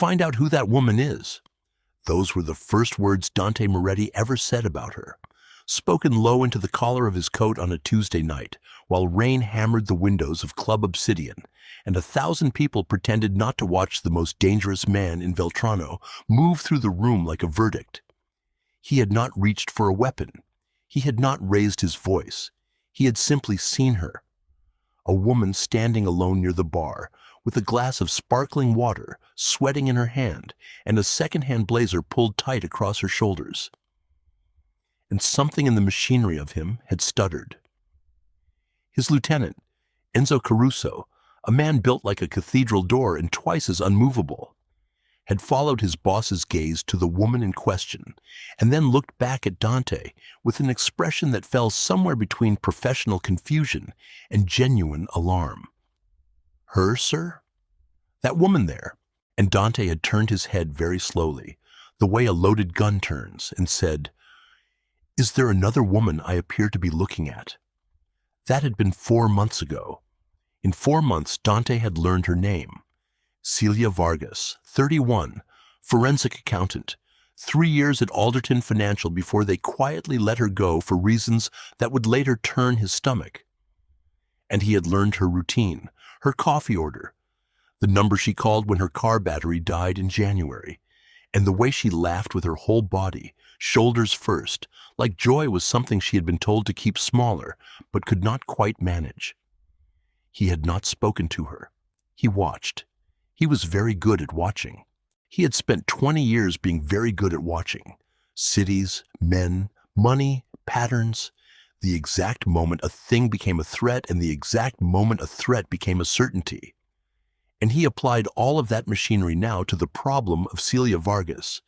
Find out who that woman is." Those were the first words Dante Moretti ever said about her, spoken low into the collar of his coat on a Tuesday night, while rain hammered the windows of Club Obsidian, and 1,000 people pretended not to watch the most dangerous man in Veltrano move through the room like a verdict. He had not reached for a weapon. He had not raised his voice. He had simply seen her. A woman standing alone near the bar, with a glass of sparkling water, sweating in her hand, and a second-hand blazer pulled tight across her shoulders. And something in the machinery of him had stuttered. His lieutenant, Enzo Caruso, a man built like a cathedral door and twice as unmovable, had followed his boss's gaze to the woman in question, and then looked back at Dante with an expression that fell somewhere between professional confusion and genuine alarm. "Her, sir? That woman there?" And Dante had turned his head very slowly, the way a loaded gun turns, and said, "Is there another woman I appear to be looking at?" That had been 4 months ago. In 4 months, Dante had learned her name. Celia Vargas, 31, forensic accountant, 3 years at Alderton Financial before they quietly let her go for reasons that would later turn his stomach. And he had learned her routine, her coffee order, the number she called when her car battery died in January, and the way she laughed with her whole body, shoulders first, like joy was something she had been told to keep smaller, but could not quite manage. He had not spoken to her. He watched. He was very good at watching. He had spent 20 years being very good at watching. Cities, men, money, patterns. The exact moment a thing became a threat and the exact moment a threat became a certainty. And he applied all of that machinery now to the problem of Celia Vargas,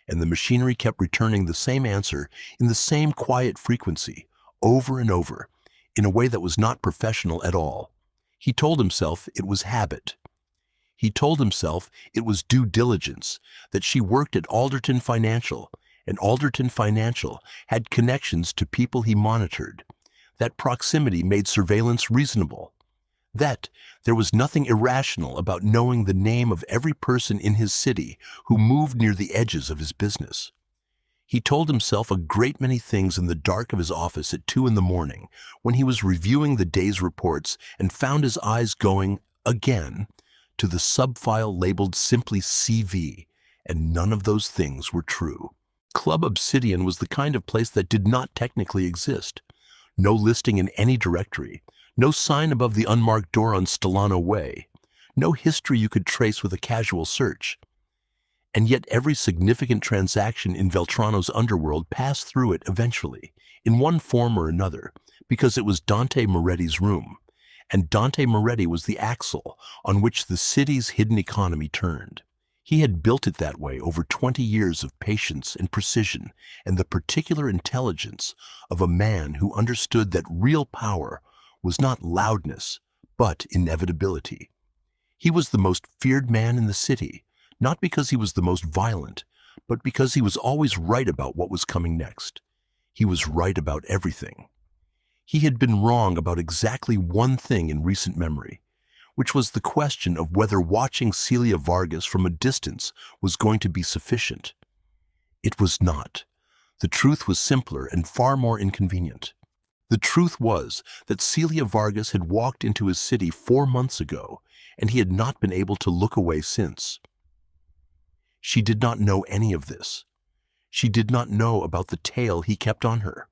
and the machinery kept returning the same answer in the same quiet frequency, over and over, in a way that was not professional at all. He told himself it was habit. He told himself it was due diligence, that she worked at Alderton Financial, and Alderton Financial had connections to people he monitored. That proximity made surveillance reasonable. That there was nothing irrational about knowing the name of every person in his city who moved near the edges of his business. He told himself a great many things in the dark of his office at 2 a.m. when he was reviewing the day's reports and found his eyes going, again, to the sub-file labeled simply CV, and none of those things were true. Club Obsidian was the kind of place that did not technically exist. No listing in any directory, no sign above the unmarked door on Stellano Way, no history you could trace with a casual search. And yet every significant transaction in Veltrano's underworld passed through it eventually, in one form or another, because it was Dante Moretti's room, and Dante Moretti was the axle on which the city's hidden economy turned. He had built it that way over 20 years of patience and precision and the particular intelligence of a man who understood that real power was not loudness, but inevitability. He was the most feared man in the city, not because he was the most violent, but because he was always right about what was coming next. He was right about everything. He had been wrong about exactly one thing in recent memory, which was the question of whether watching Celia Vargas from a distance was going to be sufficient. It was not. The truth was simpler and far more inconvenient. The truth was that Celia Vargas had walked into his city 4 months ago, and he had not been able to look away since. She did not know any of this. She did not know about the tail he kept on her,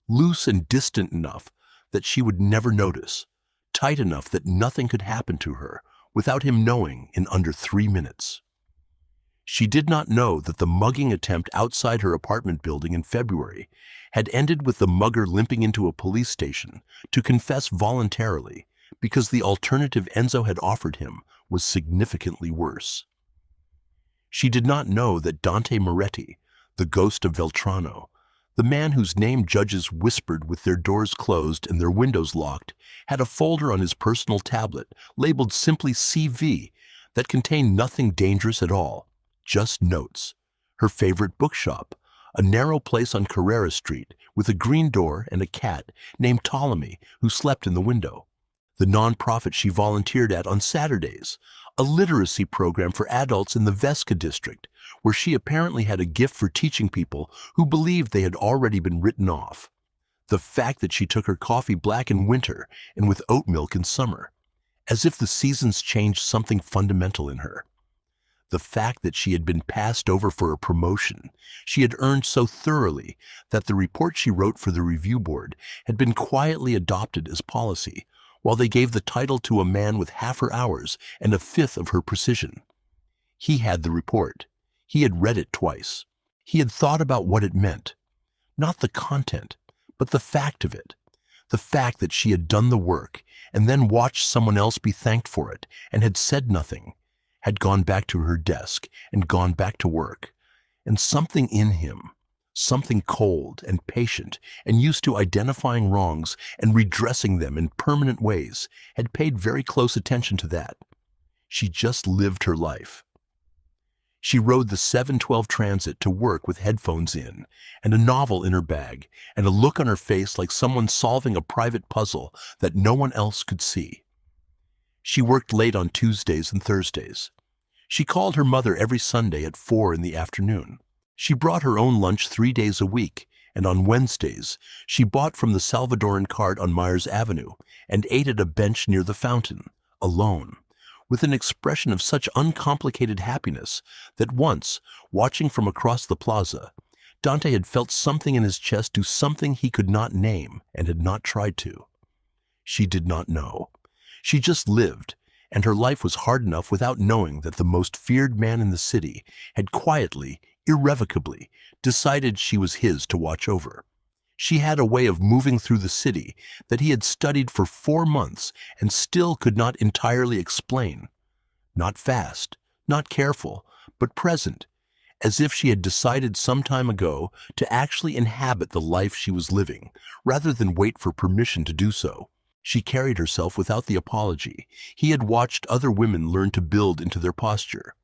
loose and distant enough that she would never notice, tight enough that nothing could happen to her without him knowing in under 3 minutes. She did not know that the mugging attempt outside her apartment building in February had ended with the mugger limping into a police station to confess voluntarily because the alternative Enzo had offered him was significantly worse. She did not know that Dante Moretti, the ghost of Veltrano, the man whose name judges whispered with their doors closed and their windows locked, had a folder on his personal tablet labeled simply CV that contained nothing dangerous at all, just notes. Her favorite bookshop, a narrow place on Carrera Street with a green door and a cat named Ptolemy who slept in the window. The non-profit she volunteered at on Saturdays, a literacy program for adults in the Vesca district, where she apparently had a gift for teaching people who believed they had already been written off. The fact that she took her coffee black in winter and with oat milk in summer, as if the seasons changed something fundamental in her. The fact that she had been passed over for a promotion she had earned so thoroughly that the report she wrote for the review board had been quietly adopted as policy, while they gave the title to a man with half her hours and a fifth of her precision. He had the report. He had read it twice. He had thought about what it meant. Not the content, but the fact of it. The fact that she had done the work and then watched someone else be thanked for it and had said nothing, had gone back to her desk and gone back to work. And something in him, something cold and patient and used to identifying wrongs and redressing them in permanent ways, had paid very close attention to that. She just lived her life. She rode the 712 transit to work with headphones in and a novel in her bag and a look on her face like someone solving a private puzzle that no one else could see. She worked late on Tuesdays and Thursdays. She called her mother every Sunday at 4 in the afternoon. She brought her own lunch 3 days a week, and on Wednesdays, she bought from the Salvadoran cart on Myers Avenue and ate at a bench near the fountain, alone, with an expression of such uncomplicated happiness that once, watching from across the plaza, Dante had felt something in his chest do something he could not name and had not tried to. She did not know. She just lived, and her life was hard enough without knowing that the most feared man in the city had quietly, irrevocably, decided she was his to watch over. She had a way of moving through the city that he had studied for 4 months and still could not entirely explain. Not fast, not careful, but present, as if she had decided some time ago to actually inhabit the life she was living, rather than wait for permission to do so. She carried herself without the apology he had watched other women learn to build into their posture.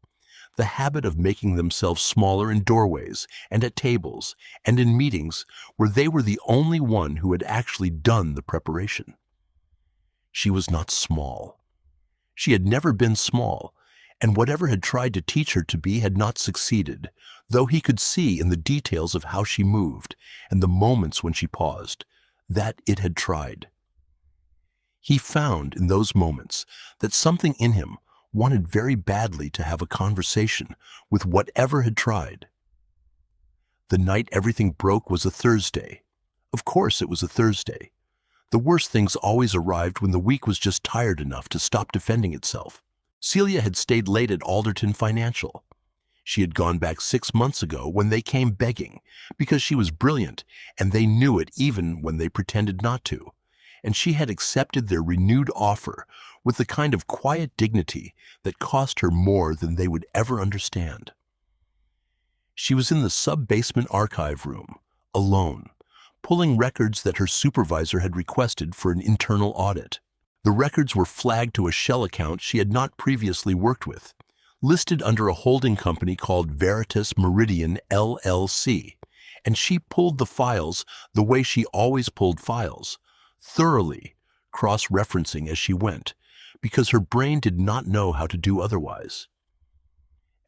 The habit of making themselves smaller in doorways and at tables and in meetings where they were the only one who had actually done the preparation. She was not small. She had never been small, and whatever had tried to teach her to be had not succeeded, though he could see in the details of how she moved and the moments when she paused that it had tried. He found in those moments that something in him wanted very badly to have a conversation with whatever had tried. The night everything broke was a Thursday. Of course it was a Thursday. The worst things always arrived when the week was just tired enough to stop defending itself. Celia had stayed late at Alderton Financial. She had gone back 6 months ago when they came begging, because she was brilliant, and they knew it even when they pretended not to. And she had accepted their renewed offer with the kind of quiet dignity that cost her more than they would ever understand. She was in the sub-basement archive room, alone, pulling records that her supervisor had requested for an internal audit. The records were flagged to a shell account she had not previously worked with, listed under a holding company called Veritas Meridian LLC, and she pulled the files the way she always pulled files, thoroughly, cross-referencing as she went, because her brain did not know how to do otherwise.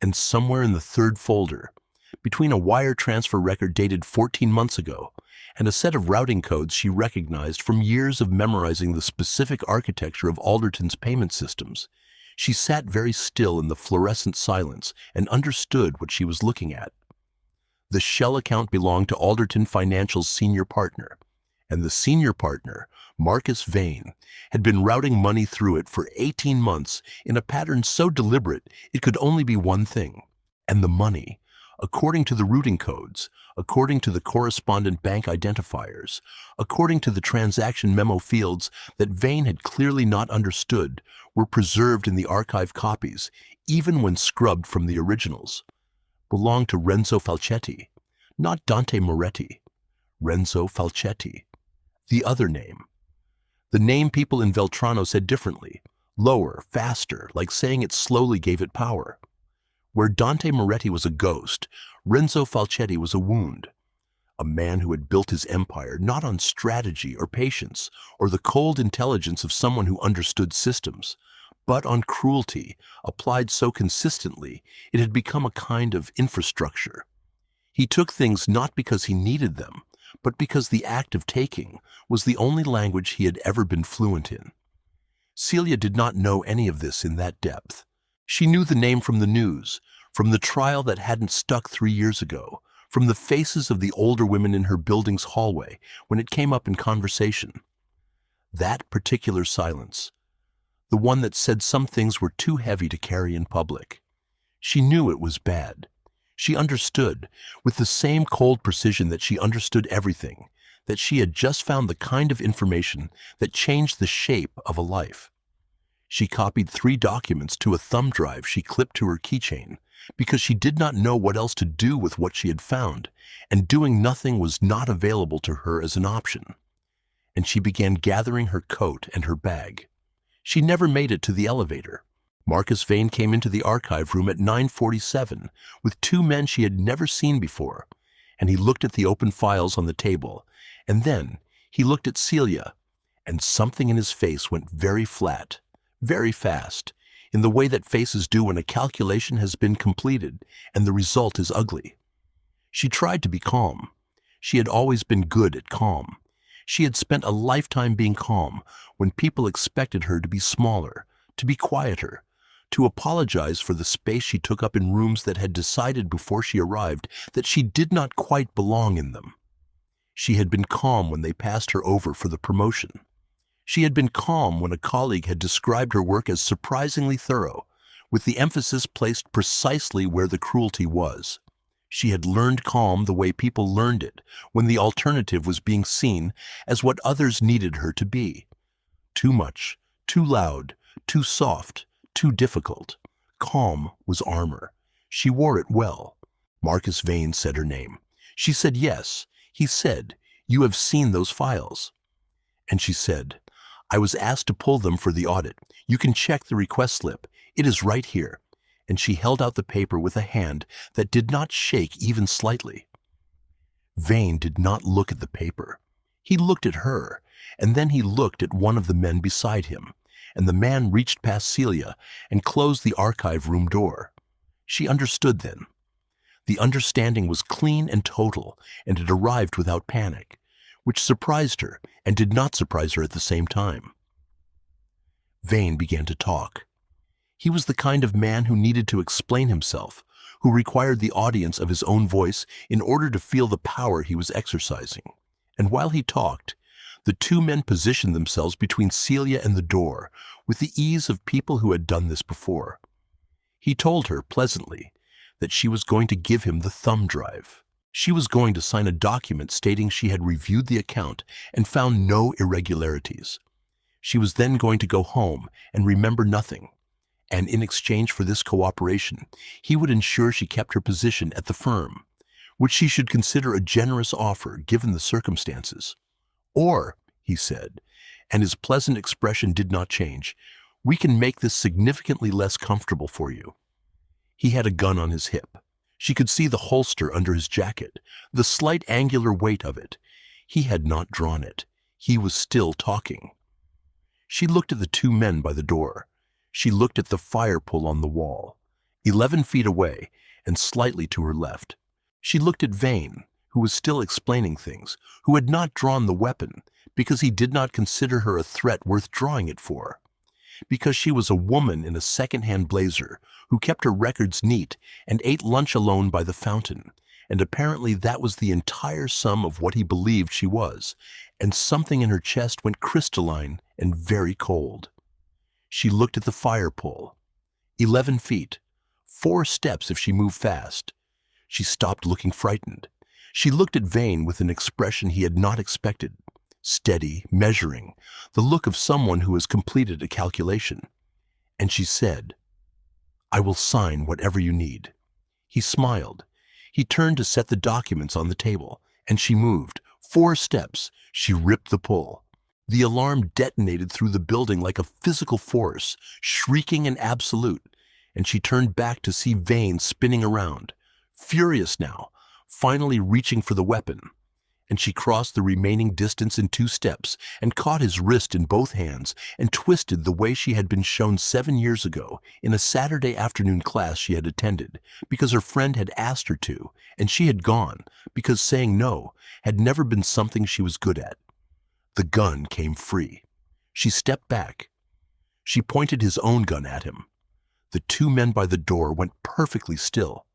And somewhere in the third folder, between a wire transfer record dated 14 months ago and a set of routing codes she recognized from years of memorizing the specific architecture of Alderton's payment systems, she sat very still in the fluorescent silence and understood what she was looking at. The shell account belonged to Alderton Financial's senior partner, and the senior partner, Marcus Vane, had been routing money through it for 18 months in a pattern so deliberate it could only be one thing. And the money, according to the routing codes, according to the correspondent bank identifiers, according to the transaction memo fields that Vane had clearly not understood, were preserved in the archive copies, even when scrubbed from the originals, belonged to Renzo Falcetti, not Dante Moretti. Renzo Falcetti. The other name. The name people in Veltrano said differently, lower, faster, like saying it slowly gave it power. Where Dante Moretti was a ghost, Renzo Falcetti was a wound. A man who had built his empire not on strategy or patience or the cold intelligence of someone who understood systems, but on cruelty, applied so consistently, it had become a kind of infrastructure. He took things not because he needed them, but because the act of taking was the only language he had ever been fluent in. Celia did not know any of this in that depth. She knew the name from the news, from the trial that hadn't stuck 3 years ago, from the faces of the older women in her building's hallway when it came up in conversation. That particular silence, the one that said some things were too heavy to carry in public. She knew it was bad. She understood, with the same cold precision that she understood everything, that she had just found the kind of information that changed the shape of a life. She copied 3 documents to a thumb drive she clipped to her keychain because she did not know what else to do with what she had found, and doing nothing was not available to her as an option. And she began gathering her coat and her bag. She never made it to the elevator. Marcus Vane came into the archive room at 9:47 with 2 men she had never seen before, and he looked at the open files on the table, and then he looked at Celia, and something in his face went very flat, very fast, in the way that faces do when a calculation has been completed and the result is ugly. She tried to be calm. She had always been good at calm. She had spent a lifetime being calm when people expected her to be smaller, to be quieter, to apologize for the space she took up in rooms that had decided before she arrived that she did not quite belong in them. She had been calm when they passed her over for the promotion. She had been calm when a colleague had described her work as surprisingly thorough, with the emphasis placed precisely where the cruelty was. She had learned calm the way people learned it when the alternative was being seen as what others needed her to be. Too much, too loud, too soft, too difficult. Calm was armor. She wore it well. Marcus Vane said her name. She said yes. He said, "You have seen those files." And she said, "I was asked to pull them for the audit. You can check the request slip. It is right here." And she held out the paper with a hand that did not shake even slightly. Vane did not look at the paper. He looked at her, and then he looked at one of the men beside him, and the man reached past Celia and closed the archive room door. She understood then. The understanding was clean and total, and it arrived without panic, which surprised her and did not surprise her at the same time. Vane began to talk. He was the kind of man who needed to explain himself, who required the audience of his own voice in order to feel the power he was exercising. And while he talked, the 2 men positioned themselves between Celia and the door with the ease of people who had done this before. He told her pleasantly that she was going to give him the thumb drive. She was going to sign a document stating she had reviewed the account and found no irregularities. She was then going to go home and remember nothing. And in exchange for this cooperation, he would ensure she kept her position at the firm, which she should consider a generous offer given the circumstances. Or, he said, and his pleasant expression did not change, "We can make this significantly less comfortable for you." He had a gun on his hip. She could see the holster under his jacket, the slight angular weight of it. He had not drawn it. He was still talking. She looked at the 2 men by the door. She looked at the fire pole on the wall, 11 feet away and slightly to her left. She looked at Vane, who was still explaining things, who had not drawn the weapon because he did not consider her a threat worth drawing it for, because she was a woman in a second-hand blazer who kept her records neat and ate lunch alone by the fountain, and apparently that was the entire sum of what he believed she was, and something in her chest went crystalline and very cold. She looked at the fire pole. 11 feet. 4 steps if she moved fast. She stopped looking frightened. She looked at Vane with an expression he had not expected. Steady, measuring, the look of someone who has completed a calculation. And she said, "I will sign whatever you need." He smiled. He turned to set the documents on the table, and she moved. 4 steps. She ripped the pull. The alarm detonated through the building like a physical force, shrieking and absolute, and she turned back to see Vane spinning around, furious now, finally reaching for the weapon. and she crossed the remaining distance in 2 steps and caught his wrist in both hands and twisted the way she had been shown 7 years ago in a Saturday afternoon class she had attended because her friend had asked her to, and she had gone because saying no had never been something she was good at. The gun came free. She stepped back. She pointed his own gun at him. The 2 men by the door went perfectly still.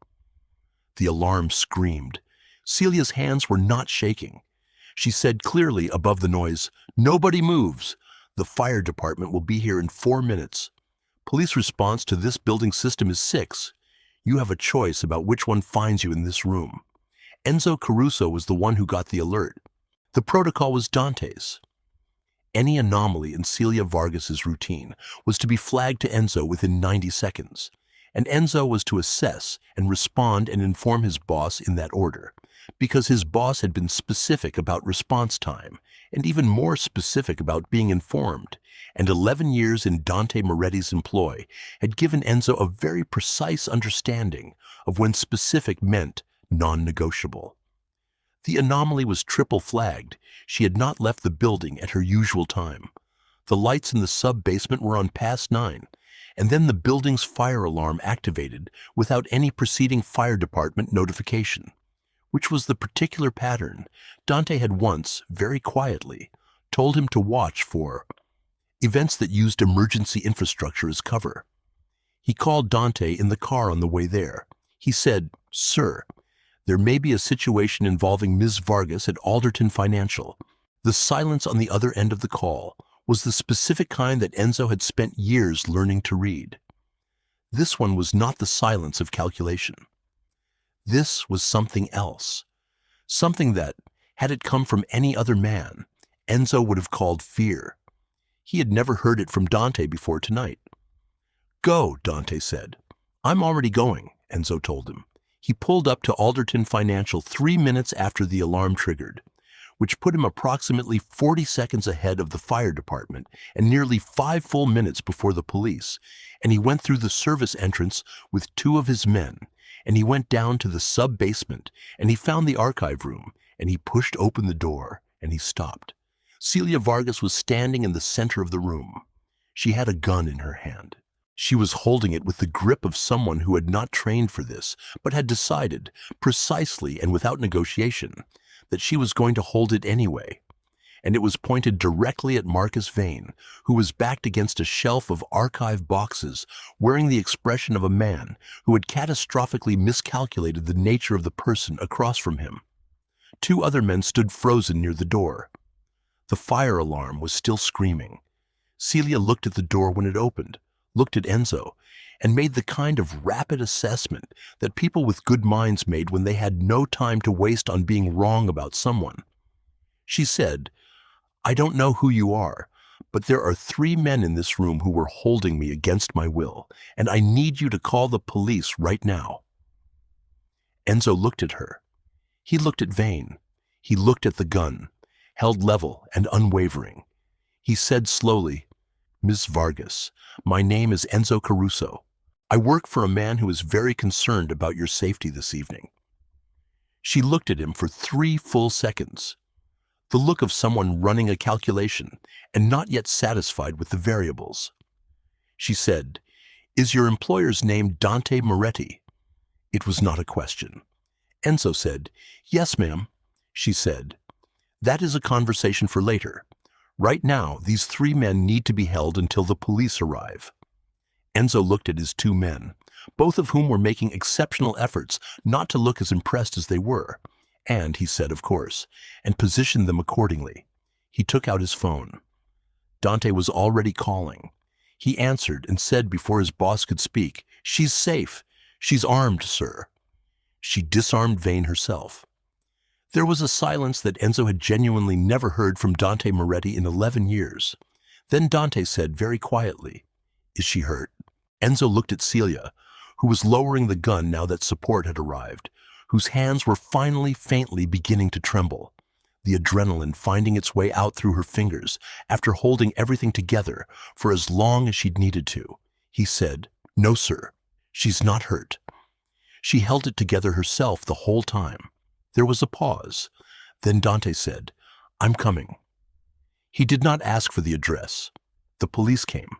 The alarm screamed. Celia's hands were not shaking. She said clearly above the noise, "Nobody moves. The fire department will be here in 4 minutes. Police response to this building system is 6. You have a choice about which one finds you in this room." Enzo Caruso was the one who got the alert. The protocol was Dante's. Any anomaly in Celia Vargas's routine was to be flagged to Enzo within 90 seconds, and Enzo was to assess and respond and inform his boss in that order, because his boss had been specific about response time, and even more specific about being informed, and 11 years in Dante Moretti's employ had given Enzo a very precise understanding of when specific meant non-negotiable. The anomaly was triple flagged. She had not left the building at her usual time. The lights in the sub-basement were on past 9, and then the building's fire alarm activated without any preceding fire department notification, which was the particular pattern Dante had once, very quietly, told him to watch for events that used emergency infrastructure as cover. He called Dante in the car on the way there. He said, "Sir, there may be a situation involving Ms. Vargas at Alderton Financial." The silence on the other end of the call was the specific kind that Enzo had spent years learning to read. This one was not the silence of calculation. This was something else. Something that, had it come from any other man, Enzo would have called fear. He had never heard it from Dante before tonight. "Go," Dante said. "I'm already going," Enzo told him. He pulled up to Alderton Financial 3 minutes after the alarm triggered, which put him approximately 40 seconds ahead of the fire department and nearly 5 full minutes before the police, and he went through the service entrance with 2 of his men, and he went down to the sub-basement, and he found the archive room, and he pushed open the door, and he stopped. Celia Vargas was standing in the center of the room. She had a gun in her hand. She was holding it with the grip of someone who had not trained for this, but had decided, precisely and without negotiation, that she was going to hold it anyway. And it was pointed directly at Marcus Vane, who was backed against a shelf of archive boxes, wearing the expression of a man who had catastrophically miscalculated the nature of the person across from him. 2 other men stood frozen near the door. The fire alarm was still screaming. Celia looked at the door when it opened, looked at Enzo, and made the kind of rapid assessment that people with good minds made when they had no time to waste on being wrong about someone. She said, "I don't know who you are, but there are 3 men in this room who were holding me against my will, and I need you to call the police right now." Enzo looked at her. He looked at Vane. He looked at the gun, held level and unwavering. He said slowly, "Ms. Vargas, my name is Enzo Caruso. I work for a man who is very concerned about your safety this evening." She looked at him for 3 full seconds. The look of someone running a calculation and not yet satisfied with the variables. She said, "Is your employer's name Dante Moretti?" It was not a question. Enzo said, "Yes, ma'am." She said, "That is a conversation for later. Right now, these 3 men need to be held until the police arrive." Enzo looked at his 2 men, both of whom were making exceptional efforts not to look as impressed as they were, and, he said, of course, and positioned them accordingly. He took out his phone. Dante was already calling. He answered and said before his boss could speak, "She's safe. She's armed, sir." She disarmed Vane herself. There was a silence that Enzo had genuinely never heard from Dante Moretti in 11 years. Then Dante said very quietly, "Is she hurt?" Enzo looked at Celia, who was lowering the gun now that support had arrived, whose hands were finally faintly beginning to tremble, the adrenaline finding its way out through her fingers after holding everything together for as long as she'd needed to. He said, "No, sir, she's not hurt." She held it together herself the whole time. There was a pause. Then Dante said, "I'm coming." He did not ask for the address. The police came.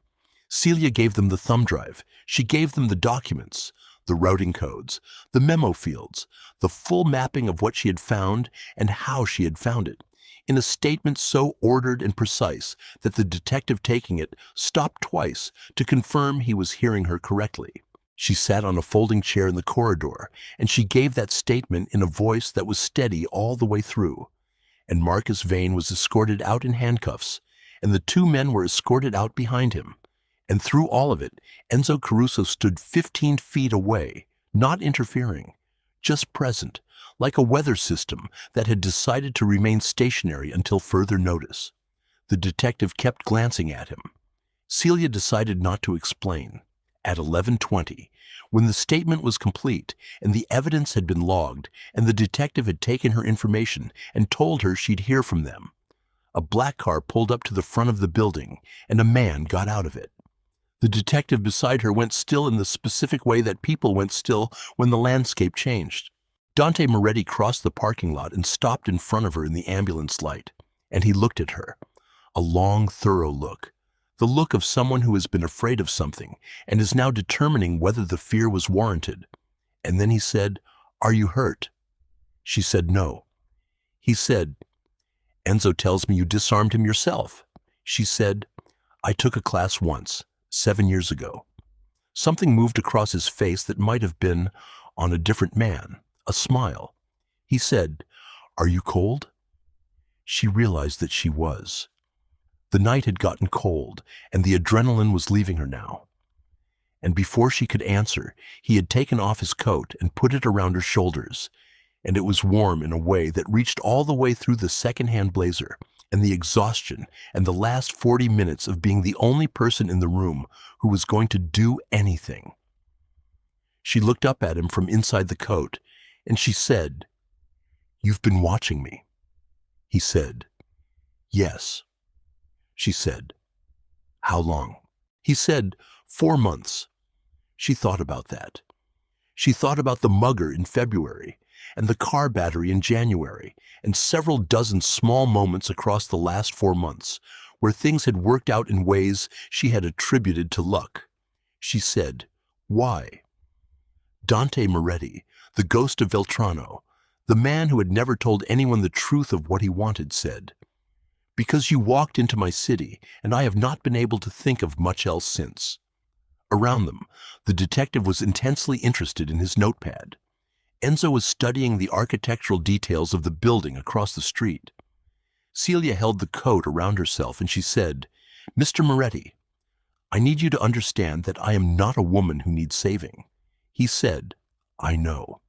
Celia gave them the thumb drive. She gave them the documents, the routing codes, the memo fields, the full mapping of what she had found and how she had found it, in a statement so ordered and precise that the detective taking it stopped twice to confirm he was hearing her correctly. She sat on a folding chair in the corridor, and she gave that statement in a voice that was steady all the way through. And Marcus Vane was escorted out in handcuffs, and the two men were escorted out behind him. And through all of it, Enzo Caruso stood 15 feet away, not interfering, just present, like a weather system that had decided to remain stationary until further notice. The detective kept glancing at him. Celia decided not to explain. At 11:20, when the statement was complete and the evidence had been logged and the detective had taken her information and told her she'd hear from them, a black car pulled up to the front of the building and a man got out of it. The detective beside her went still in the specific way that people went still when the landscape changed. Dante Moretti crossed the parking lot and stopped in front of her in the ambulance light, and he looked at her. A long, thorough look. The look of someone who has been afraid of something and is now determining whether the fear was warranted. And then he said, "Are you hurt?" She said no. He said, "Enzo tells me you disarmed him yourself." She said, "I took a class once, 7 years ago." Something moved across his face that might have been on a different man, a smile. He said, "Are you cold?" She realized that she was. The night had gotten cold, and the adrenaline was leaving her now. And before she could answer, he had taken off his coat and put it around her shoulders, and it was warm in a way that reached all the way through the second-hand blazer and the exhaustion and the last 40 minutes of being the only person in the room who was going to do anything. She looked up at him from inside the coat, and she said, "You've been watching me." He said, "Yes." She said, "How long?" He said, 4 months. She thought about that. She thought about the mugger in February, and the car battery in January, and several dozen small moments across the last 4 months, where things had worked out in ways she had attributed to luck. She said, "Why?" Dante Moretti, the ghost of Veltrano, the man who had never told anyone the truth of what he wanted, said, "Because you walked into my city, and I have not been able to think of much else since." Around them, the detective was intensely interested in his notepad. Enzo was studying the architectural details of the building across the street. Celia held the coat around herself, and she said, "Mr. Moretti, I need you to understand that I am not a woman who needs saving." He said, "I know."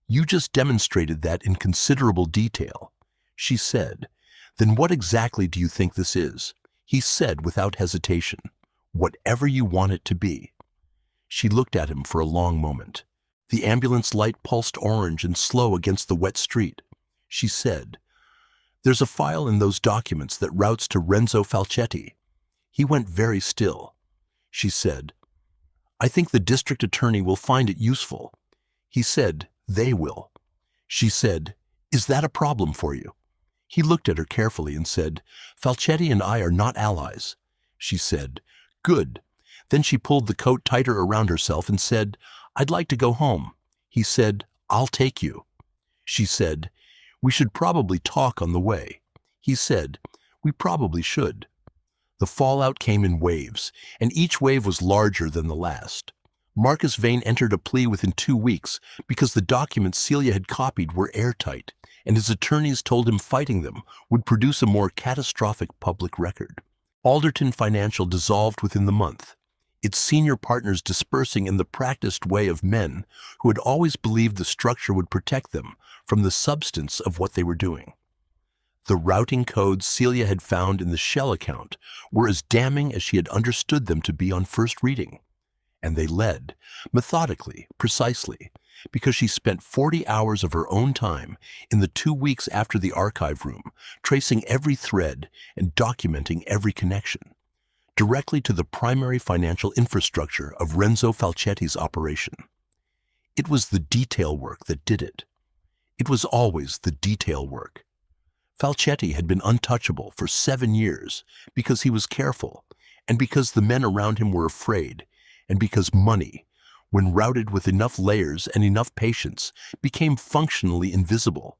"You just demonstrated that in considerable detail." She said, "Then what exactly do you think this is?" He said without hesitation, "Whatever you want it to be." She looked at him for a long moment. The ambulance light pulsed orange and slow against the wet street. She said, "There's a file in those documents that routes to Renzo Falcetti." He went very still. She said, "I think the district attorney will find it useful." He said, "They will." She said, "Is that a problem for you?" He looked at her carefully and said, "Falcetti and I are not allies." She said, "Good." Then she pulled the coat tighter around herself and said, "I'd like to go home." He said, "I'll take you." She said, "We should probably talk on the way." He said, "We probably should." The fallout came in waves, and each wave was larger than the last. Marcus Vane entered a plea within 2 weeks because the documents Celia had copied were airtight, and his attorneys told him fighting them would produce a more catastrophic public record. Alderton Financial dissolved within the month, its senior partners dispersing in the practiced way of men who had always believed the structure would protect them from the substance of what they were doing. The routing codes Celia had found in the Shell account were as damning as she had understood them to be on first reading. And they led, methodically, precisely, because she spent 40 hours of her own time in the 2 weeks after the archive room, tracing every thread and documenting every connection, directly to the primary financial infrastructure of Renzo Falcetti's operation. It was the detail work that did it. It was always the detail work. Falchetti had been untouchable for 7 years because he was careful, and because the men around him were afraid, and because money, when routed with enough layers and enough patience, became functionally invisible.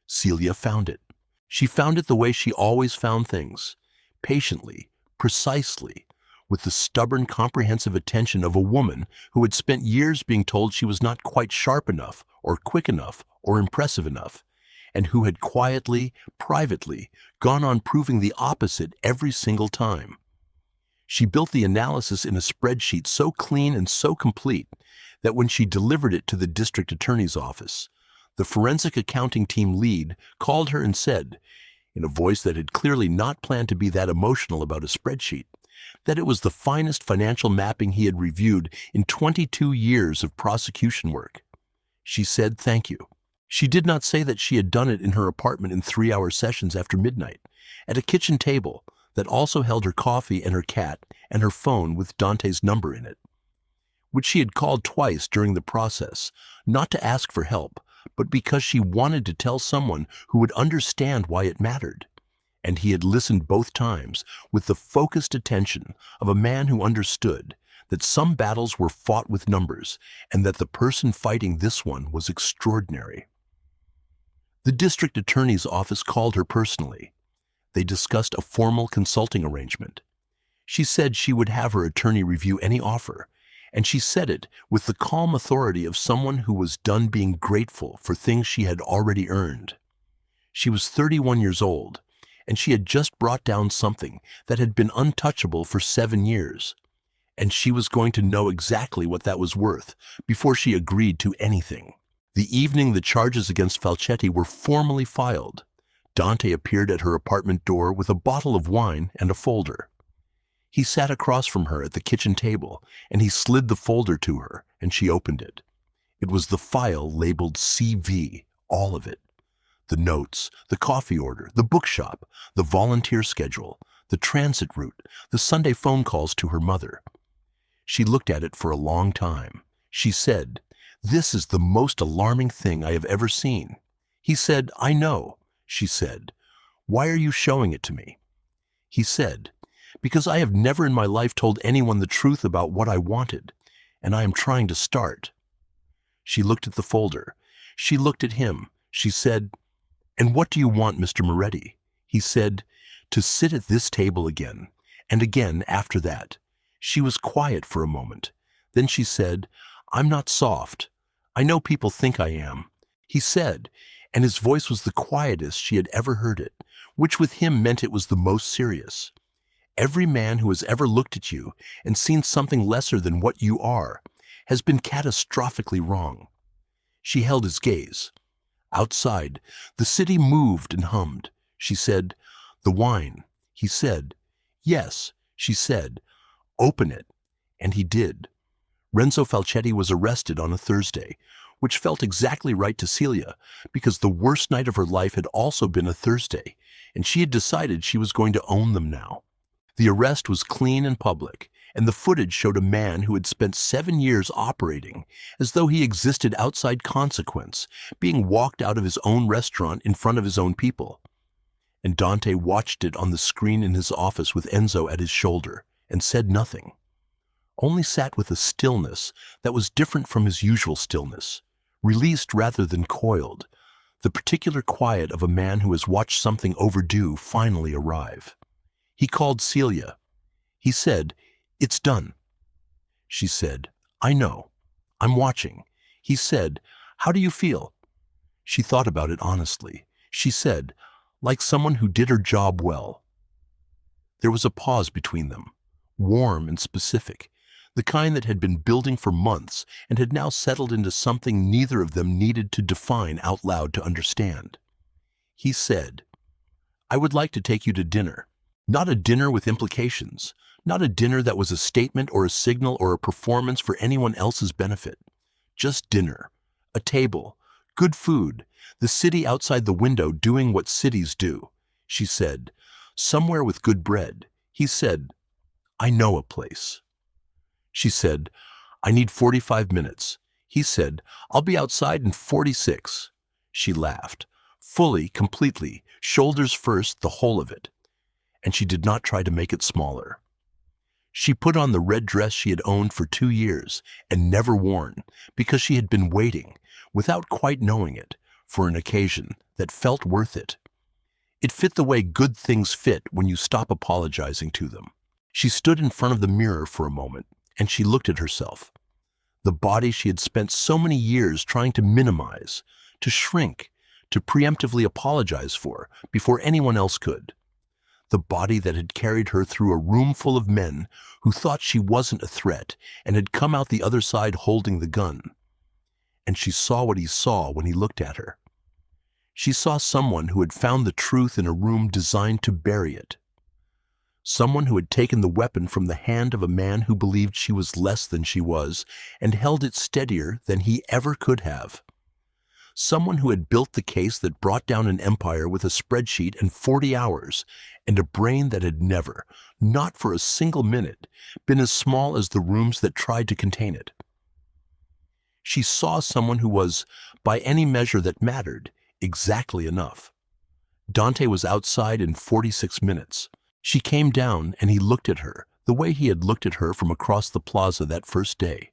Celia found it. She found it the way she always found things, patiently, precisely, with the stubborn, comprehensive attention of a woman who had spent years being told she was not quite sharp enough, or quick enough, or impressive enough, and who had quietly, privately, gone on proving the opposite every single time. She built the analysis in a spreadsheet so clean and so complete that when she delivered it to the district attorney's office, the forensic accounting team lead called her and said, in a voice that had clearly not planned to be that emotional about a spreadsheet, that it was the finest financial mapping he had reviewed in 22 years of prosecution work. She said thank you. She did not say that she had done it in her apartment in 3-hour sessions after midnight, at a kitchen table that also held her coffee and her cat and her phone with Dante's number in it, which she had called twice during the process, not to ask for help, but because she wanted to tell someone who would understand why it mattered. And he had listened both times with the focused attention of a man who understood that some battles were fought with numbers and that the person fighting this one was extraordinary. The district attorney's office called her personally. They discussed a formal consulting arrangement. She said she would have her attorney review any offer, and she said it with the calm authority of someone who was done being grateful for things she had already earned. She was 31 years old, and she had just brought down something that had been untouchable for 7 years, and she was going to know exactly what that was worth before she agreed to anything. The evening the charges against Falchetti were formally filed, Dante appeared at her apartment door with a bottle of wine and a folder. He sat across from her at the kitchen table, and he slid the folder to her, and she opened it. It was the file labeled CV, all of it. The notes, the coffee order, the bookshop, the volunteer schedule, the transit route, the Sunday phone calls to her mother. She looked at it for a long time. She said, "This is the most alarming thing I have ever seen." He said, "I know." She said, "Why are you showing it to me?" He said, "Because I have never in my life told anyone the truth about what I wanted, and I am trying to start." She looked at the folder. She looked at him. She said, "And what do you want, Mr. Moretti?" He said, "To sit at this table again, and again after that." She was quiet for a moment. Then she said, "I'm not soft. I know people think I am." He said, and his voice was the quietest she had ever heard it, which with him meant it was the most serious. "Every man who has ever looked at you and seen something lesser than what you are has been catastrophically wrong." She held his gaze. Outside, the city moved and hummed. She said, "The wine." He said, "Yes." She said, "Open it." And he did. Renzo Falchetti was arrested on a Thursday, which felt exactly right to Celia, because the worst night of her life had also been a Thursday, and she had decided she was going to own them now. The arrest was clean and public, and the footage showed a man who had spent 7 years operating as though he existed outside consequence, being walked out of his own restaurant in front of his own people. And Dante watched it on the screen in his office with Enzo at his shoulder, and said nothing. Only sat with a stillness that was different from his usual stillness, released rather than coiled, the particular quiet of a man who has watched something overdue finally arrive. He called Celia. He said, "It's done." She said, "I know. I'm watching." He said, "How do you feel?" She thought about it honestly. She said, "Like someone who did her job well." There was a pause between them, warm and specific, the kind that had been building for months and had now settled into something neither of them needed to define out loud to understand. He said, "I would like to take you to dinner. Not a dinner with implications, not a dinner that was a statement or a signal or a performance for anyone else's benefit. Just dinner, a table, good food, the city outside the window doing what cities do." She said, "Somewhere with good bread." He said, "I know a place." She said, "I need 45 minutes. He said, "I'll be outside in 46. She laughed, fully, completely, Shoulders first, the whole of it, and she did not try to make it smaller. She put on the red dress she had owned for 2 years and never worn because she had been waiting, without quite knowing it, for an occasion that felt worth it. It fit the way good things fit when you stop apologizing to them. She stood in front of the mirror for a moment, and she looked at herself. The body she had spent so many years trying to minimize, to shrink, to preemptively apologize for before anyone else could. The body that had carried her through a room full of men who thought she wasn't a threat and had come out the other side holding the gun. And she saw what he saw when he looked at her. She saw someone who had found the truth in a room designed to bury it. Someone who had taken the weapon from the hand of a man who believed she was less than she was and held it steadier than he ever could have. Someone who had built the case that brought down an empire with a spreadsheet and 40 hours, and a brain that had never, not for a single minute, been as small as the rooms that tried to contain it. She saw someone who was, by any measure that mattered, exactly enough. Dante was outside in 46 minutes. She came down and he looked at her, the way he had looked at her from across the plaza that first day,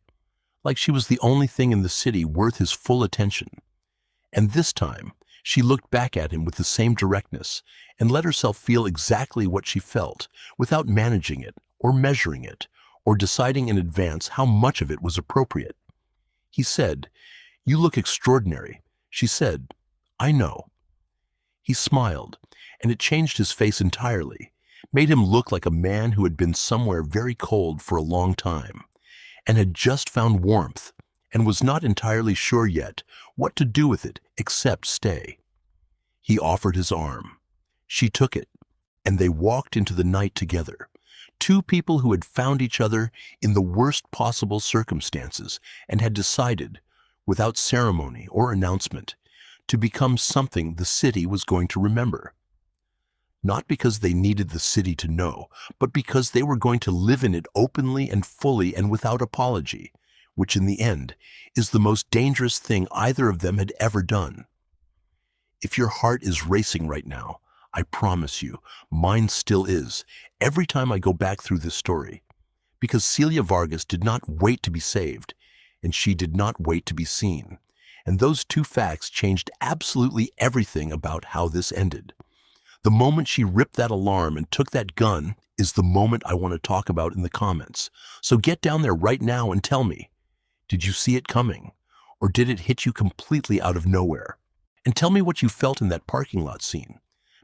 like she was the only thing in the city worth his full attention. And this time, she looked back at him with the same directness and let herself feel exactly what she felt without managing it or measuring it or deciding in advance how much of it was appropriate. He said, "You look extraordinary." She said, "I know." He smiled, and it changed his face entirely, made him look like a man who had been somewhere very cold for a long time and had just found warmth and was not entirely sure yet what to do with it except stay. He offered his arm. She took it, and they walked into the night together. Two people who had found each other in the worst possible circumstances and had decided, without ceremony or announcement, to become something the city was going to remember. Not because they needed the city to know, but because they were going to live in it openly and fully and without apology, which in the end is the most dangerous thing either of them had ever done. If your heart is racing right now, I promise you, mine still is, every time I go back through this story. Because Celia Vargas did not wait to be saved, and she did not wait to be seen. And those two facts changed absolutely everything about how this ended. The moment she ripped that alarm and took that gun is the moment I want to talk about in the comments. So get down there right now and tell me, did you see it coming? Or did it hit you completely out of nowhere? And tell me what you felt in that parking lot scene.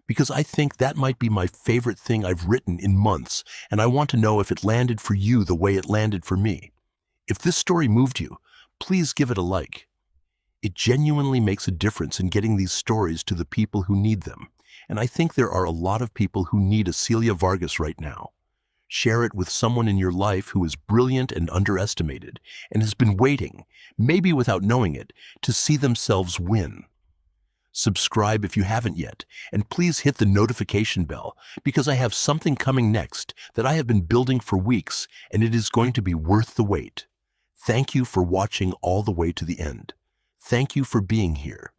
Because I think that might be my favorite thing I've written in months, and I want to know if it landed for you the way it landed for me. If this story moved you, please give it a like. It genuinely makes a difference in getting these stories to the people who need them. And I think there are a lot of people who need a Celia Vargas right now. Share it with someone in your life who is brilliant and underestimated and has been waiting, maybe without knowing it, to see themselves win. Subscribe if you haven't yet, and please hit the notification bell because I have something coming next that I have been building for weeks, and it is going to be worth the wait. Thank you for watching all the way to the end. Thank you for being here.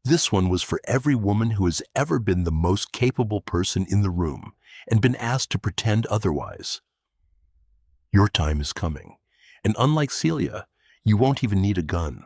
This one was for every woman who has ever been the most capable person in the room and been asked to pretend otherwise. Your time is coming, and unlike Celia, you won't even need a gun.